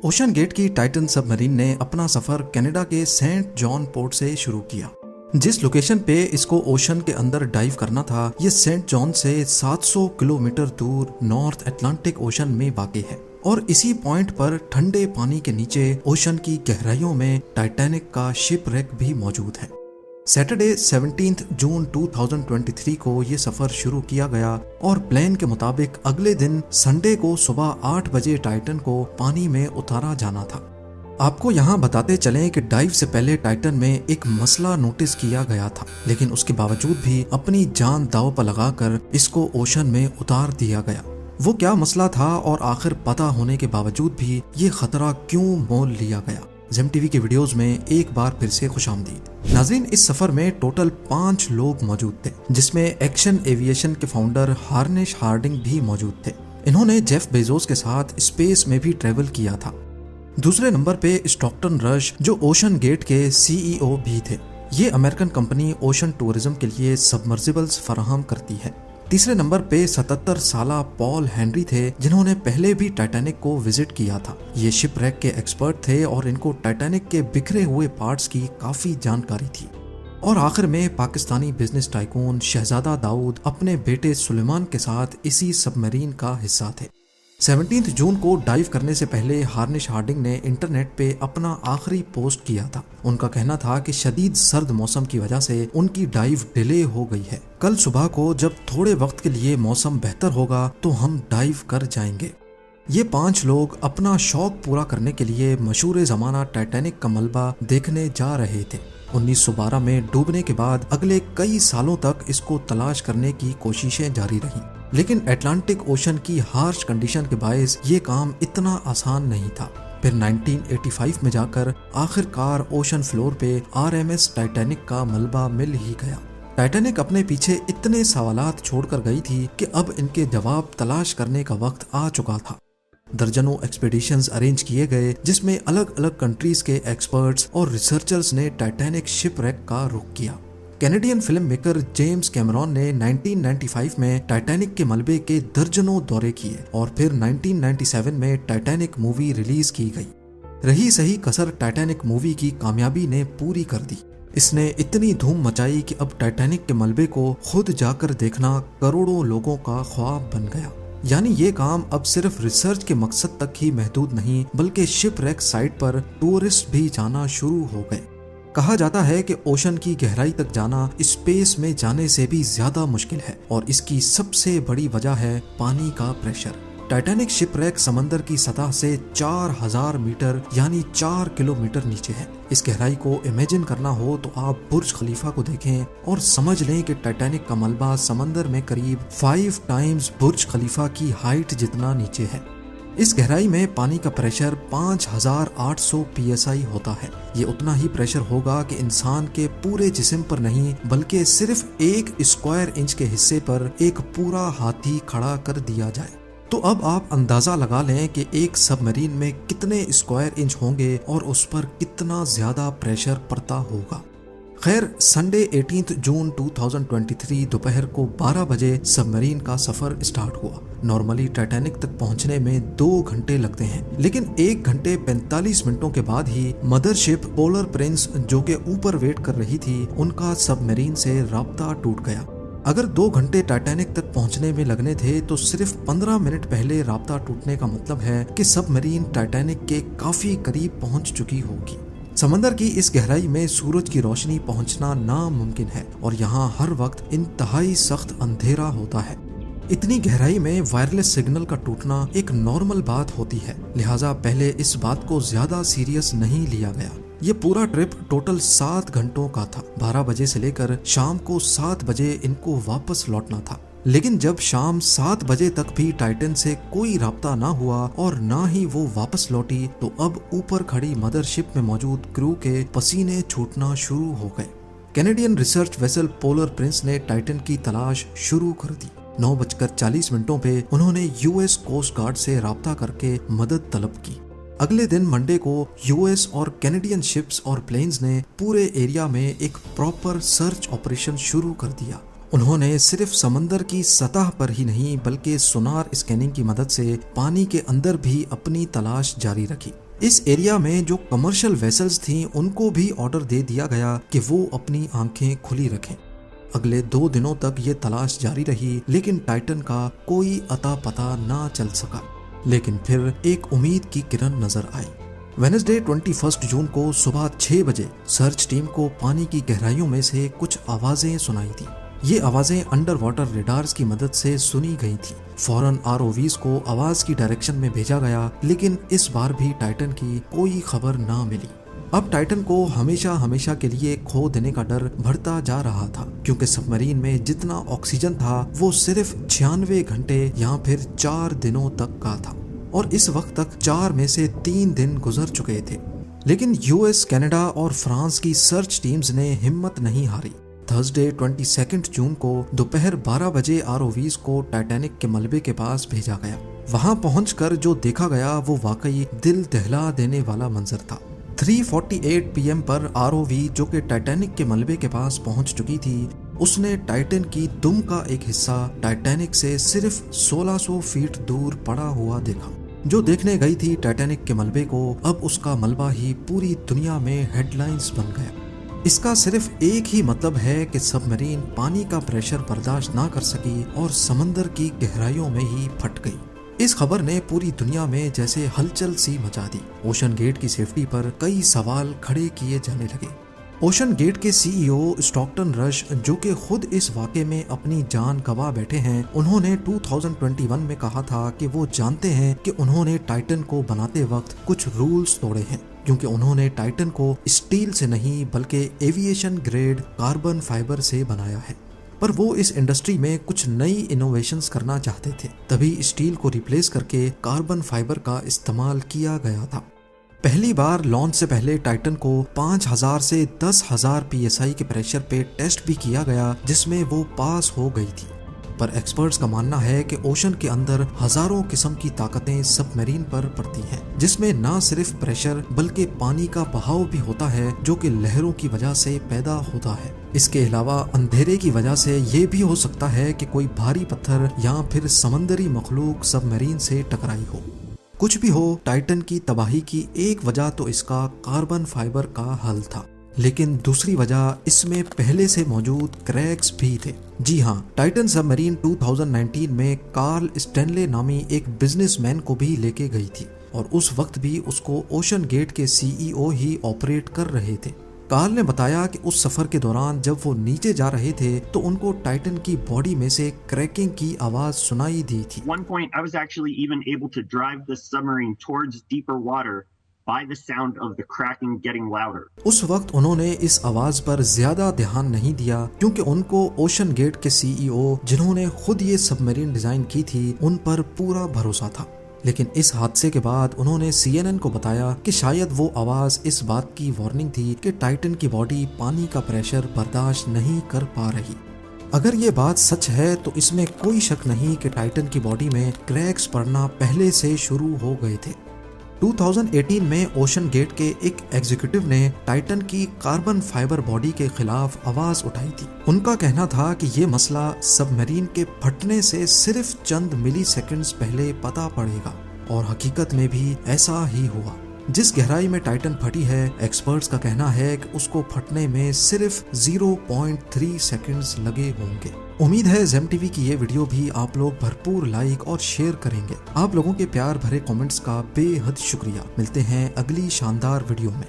Ocean gate की Titan submarine ने अपना सफर कनाडा के सेंट जॉन पोर्ट से शुरू किया। जिस लोकेशन पे इसको ओशन के अंदर डाइव करना था, ये सेंट जॉन से 700 किलोमीटर दूर नॉर्थ अटलांटिक ओशन में वाक़ है और इसी पॉइंट पर ठंडे पानी के नीचे ओशन की गहराइयों में टाइटैनिक का शिपरेक भी मौजूद है। सैटरडे 17 जून 2023 को ये सफर शुरू किया गया और प्लान के मुताबिक अगले दिन संडे को सुबह 8 बजे टाइटन को पानी में उतारा जाना था। आपको यहाँ बताते चलें कि डाइव से पहले टाइटन में एक मसला नोटिस किया गया था, लेकिन उसके बावजूद भी अपनी जान दांव पर लगाकर इसको ओशन में उतार दिया गया। वो क्या मसला था और आखिर पता होने के बावजूद भी ये खतरा क्यों मोल लिया गया? जेम टीवी के वीडियोस में एक बार फिर से खुशामदीद। नाज़रीन, इस सफर में टोटल 5 लोग मौजूद थे, जिसमें एक्शन एविएशन के फाउंडर हार्निश हार्डिंग भी मौजूद थे। इन्होंने जेफ बेजोस के साथ स्पेस में भी ट्रेवल किया था। दूसरे नंबर पे स्टॉकटन रश, जो ओशन गेट के CEO भी थे। ये अमेरिकन कंपनी ओशन टूरिज्म के लिए सबमर्सिबल्स फराहम करती है। तीसरे नंबर पे 77 साला पॉल हेनरी थे, जिन्होंने पहले भी टाइटैनिक को विजिट किया था। ये शिपरेक के एक्सपर्ट थे और इनको टाइटैनिक के बिखरे हुए पार्ट्स की काफी जानकारी थी। और आखिर में पाकिस्तानी बिजनेस टाइकून शहजादा दाऊद अपने बेटे सुलेमान के साथ इसी सबमरीन का हिस्सा थे। 17 जून को डाइव करने से पहले हार्निश हार्डिंग ने इंटरनेट पे अपना आखिरी पोस्ट किया था। उनका कहना था कि शदीद सर्द मौसम की वजह से उनकी डाइव डिले हो गई है। कल सुबह को जब थोड़े वक्त के लिए मौसम बेहतर होगा तो हम डाइव कर जाएंगे। ये 5 लोग अपना शौक पूरा करने के लिए मशहूर जमाना टाइटैनिक का मलबा देखने जा रहे थे। 1912 में डूबने के बाद अगले कई सालों तक इसको तलाश करने की कोशिशें जारी रहीं, लेकिन अटलांटिक ओशन की हार्श कंडीशन के बायस ये काम इतना आसान नहीं था। फिर 1985 में जाकर आखिरकार ओशन फ्लोर पे RMS टाइटैनिक का मलबा मिल ही गया। टाइटैनिक अपने पीछे इतने सवालात छोड़कर गई थी कि अब इनके जवाब तलाश करने का वक्त आ चुका था। दर्जनों एक्सपीडिशंस अरेंज किए गए, जिसमें अलग अलग कंट्रीज के एक्सपर्ट्स और रिसर्चर्स ने टाइटैनिक शिपरेक का रुख किया। Canadian film maker James Cameron ने 1995 में टाइटैनिक के मलबे के दर्जनों दौरे किए और फिर 1997 में टाइटैनिक मूवी रिलीज की गई। रही सही कसर टाइटैनिक मूवी की कामयाबी ने पूरी कर दी। इसने इतनी धूम मचाई कि अब टाइटैनिक के मलबे को खुद जाकर देखना करोड़ों लोगों का ख्वाब बन गया। यानी ये काम अब सिर्फ रिसर्च के मकसद तक ही महदूद नहीं, बल्कि शिपरेक साइट पर टूरिस्ट भी जाना शुरू हो गए। कहा जाता है कि ओशन की गहराई तक जाना स्पेस में जाने से भी ज्यादा मुश्किल है और इसकी सबसे बड़ी वजह है पानी का प्रेशर। टाइटैनिक शिपरेक समंदर की सतह से 4000 मीटर यानी 4 किलोमीटर नीचे है। इस गहराई को इमेजिन करना हो तो आप बुर्ज खलीफा को देखें और समझ लें कि टाइटैनिक का मलबा समंदर में करीब 5 टाइम्स बुर्ज खलीफा की हाइट जितना नीचे है। इस गहराई में पानी का प्रेशर 5800 PSI होता है। ये उतना ही प्रेशर होगा कि इंसान के पूरे जिस्म पर नहीं, बल्कि सिर्फ 1 स्क्वायर इंच के हिस्से पर एक पूरा हाथी खड़ा कर दिया जाए। तो अब आप अंदाजा लगा लें कि एक सबमरीन में कितने स्क्वायर इंच होंगे और उस पर कितना ज्यादा प्रेशर पड़ता होगा। खैर, संडे 18 जून 2023 दोपहर को 12 बजे सबमरीन का सफर स्टार्ट हुआ। नॉर्मली टाइटैनिक तक पहुंचने में 2 घंटे लगते हैं, लेकिन 1 घंटे 45 मिनटों के बाद ही मदरशिप पोलर प्रिंस, जो के ऊपर वेट कर रही थी, उनका सबमरीन से राब्ता टूट गया। अगर 2 घंटे टाइटैनिक तक पहुंचने में लगने थे तो सिर्फ 15 मिनट पहले राब्ता टूटने का मतलब है कि सबमरीन टाइटैनिक के काफी करीब पहुंच चुकी होगी। समंदर की इस गहराई में सूरज की रोशनी पहुंचना नामुमकिन है और यहाँ हर वक्त इंतहाई सख्त अंधेरा होता है। इतनी गहराई में वायरलेस सिग्नल का टूटना एक नॉर्मल बात होती है, लिहाजा पहले इस बात को ज्यादा सीरियस नहीं लिया गया। ये पूरा ट्रिप टोटल 7 घंटों का था। 12 बजे से लेकर शाम को 7 बजे इनको वापस लौटना था, लेकिन जब शाम 7 बजे तक भी टाइटन से कोई राब्ता ना हुआ और ना ही वो वापस लौटी, तो अब ऊपर खड़ी मदरशिप में मौजूद क्रू के पसीने छूटना शुरू हो गए। Canadian research vessel polar Prince ने टाइटन की तलाश शुरू कर दी। 9:40 पे उन्होंने US कोस्ट गार्ड से राब्ता करके मदद तलब की। अगले दिन मंडे को US और कैनेडियन शिप्स और प्लेन्स ने पूरे एरिया में एक प्रॉपर सर्च ऑपरेशन शुरू कर दिया। उन्होंने सिर्फ समंदर की सतह पर ही नहीं बल्कि सोनार स्कैनिंग की मदद से पानी के अंदर भी अपनी तलाश जारी रखी। इस एरिया में जो कमर्शियल वेसल्स थी उनको भी ऑर्डर दे दिया गया कि वो अपनी आंखें खुली रखें। अगले 2 दिनों तक ये तलाश जारी रही, लेकिन टाइटन का कोई अता पता ना चल सका। लेकिन फिर एक उम्मीद की किरण नजर आई। वेडनेसडे 21 जून को सुबह 6 बजे सर्च टीम को पानी की गहराइयों में से कुछ आवाजें सुनाई दी। ये आवाजें अंडर वाटर रेडार्स की मदद से सुनी गई थी। फौरन आरओवीज को आवाज की डायरेक्शन में भेजा गया, लेकिन इस बार भी टाइटन की कोई खबर ना मिली। अब टाइटन को हमेशा हमेशा के लिए खो देने का डर बढ़ता जा रहा था, क्योंकि सबमरीन में जितना ऑक्सीजन था वो सिर्फ 96 घंटे या फिर 4 दिनों तक का था, और इस वक्त तक 4 में से 3 दिन गुजर चुके थे। लेकिन यूएस, कनाडा और फ्रांस की सर्च टीम्स ने हिम्मत नहीं हारी। थर्सडे 22 जून को दोपहर 12 बजे आरओवीज को टाइटैनिक के मलबे के पास भेजा गया। वहां पहुंचकर जो देखा गया वो वाकई दिल दहला देने वाला मंजर था। 3:48 PM पर आरओवी, जो कि टाइटैनिक के मलबे के पास पहुंच चुकी थी, उसने टाइटन की दुम का एक हिस्सा टाइटैनिक से सिर्फ 1600 फीट दूर पड़ा हुआ देखा। जो देखने गई थी टाइटैनिक के मलबे को, अब उसका मलबा ही पूरी दुनिया में हेडलाइंस बन गया। इसका सिर्फ एक ही मतलब है कि सबमरीन पानी का प्रेशर बर्दाश्त ना कर सकी और समंदर की गहराइयों में ही फट गई। इस खबर ने पूरी दुनिया में जैसे हलचल सी मचा दी। ओशन गेट की सेफ्टी पर कई सवाल खड़े किए जाने लगे। ओशन गेट के सीईओ स्टॉकटन रश, जो कि खुद इस वाक़े में अपनी जान गंवा बैठे हैं, उन्होंने 2021 में कहा था कि वो जानते हैं कि उन्होंने टाइटन को बनाते वक्त कुछ रूल्स तोड़े हैं, क्योंकि उन्होंने टाइटन को स्टील से नहीं बल्कि एविएशन ग्रेड कार्बन फाइबर से बनाया है। पर वो इस इंडस्ट्री में कुछ नई इनोवेशंस करना चाहते थे, तभी स्टील को रिप्लेस करके कार्बन फाइबर का इस्तेमाल किया गया था। पहली बार लॉन्च से पहले टाइटन को 5000 से 10,000 PSI के प्रेशर पे टेस्ट भी किया गया, जिसमें वो पास हो गई थी। पर एक्सपर्ट्स का मानना है कि ओशन के अंदर हजारों किस्म की ताकतें सबमरीन पर पड़ती हैं, जिसमें ना सिर्फ प्रेशर बल्कि पानी का बहाव भी होता है, जो कि लहरों की वजह से पैदा होता है। इसके अलावा अंधेरे की वजह से ये भी हो सकता है कि कोई भारी पत्थर या फिर समंदरी मखलूक सबमरीन से टकराई हो। कुछ भी हो, टाइटन की तबाही की एक वजह तो इसका कार्बन फाइबर का हल था, लेकिन दूसरी वजह इसमें पहले से मौजूद क्रैक्स भी थे। जी हाँ, टाइटन सबमरीन 2019 में कार्ल स्टैनले नामी एक बिजनेसमैन को भी लेके गई थी, और उस वक्त भी उसको ओशन गेट के सीईओ ही ऑपरेट कर रहे थे। कार्ल ने बताया कि उस सफर के दौरान जब वो नीचे जा रहे थे तो उनको टाइटन की बॉडी में से क्रैकिंग की आवाज सुनाई दी थी। One point, I was actually even able to drive the submarine towards deeper water by the sound of the cracking getting louder. उस वक्त उन्होंने इस आवाज पर ज्यादा ध्यान नहीं दिया, क्योंकि उनको ओशन गेट के सीईओ, जिन्होंने खुद ये सबमरीन डिजाइन की थी, उन पर पूरा भरोसा था। लेकिन इस हादसे के बाद उन्होंने CNN को बताया कि शायद वो आवाज इस बात की वार्निंग थी कि टाइटन की बॉडी पानी का प्रेशर बर्दाश्त नहीं कर पा रही। अगर ये बात सच है तो इसमें कोई शक नहीं कि टाइटन की बॉडी में क्रैक्स पड़ना पहले से शुरू हो गए थे। 2018 में ओशन गेट के एक एग्जीक्यूटिव ने टाइटन की कार्बन फाइबर बॉडी के खिलाफ आवाज उठाई थी। उनका कहना था कि ये मसला सबमरीन के फटने से सिर्फ चंद मिली सेकेंड्स पहले पता पड़ेगा, और हकीकत में भी ऐसा ही हुआ। जिस गहराई में टाइटन फटी है, एक्सपर्ट्स का कहना है कि उसको फटने में सिर्फ 0.3 सेकेंड्स लगे होंगे। उम्मीद है जेम टीवी की ये वीडियो भी आप लोग भरपूर लाइक और शेयर करेंगे। आप लोगों के प्यार भरे कमेंट्स का बेहद शुक्रिया। मिलते हैं अगली शानदार वीडियो में।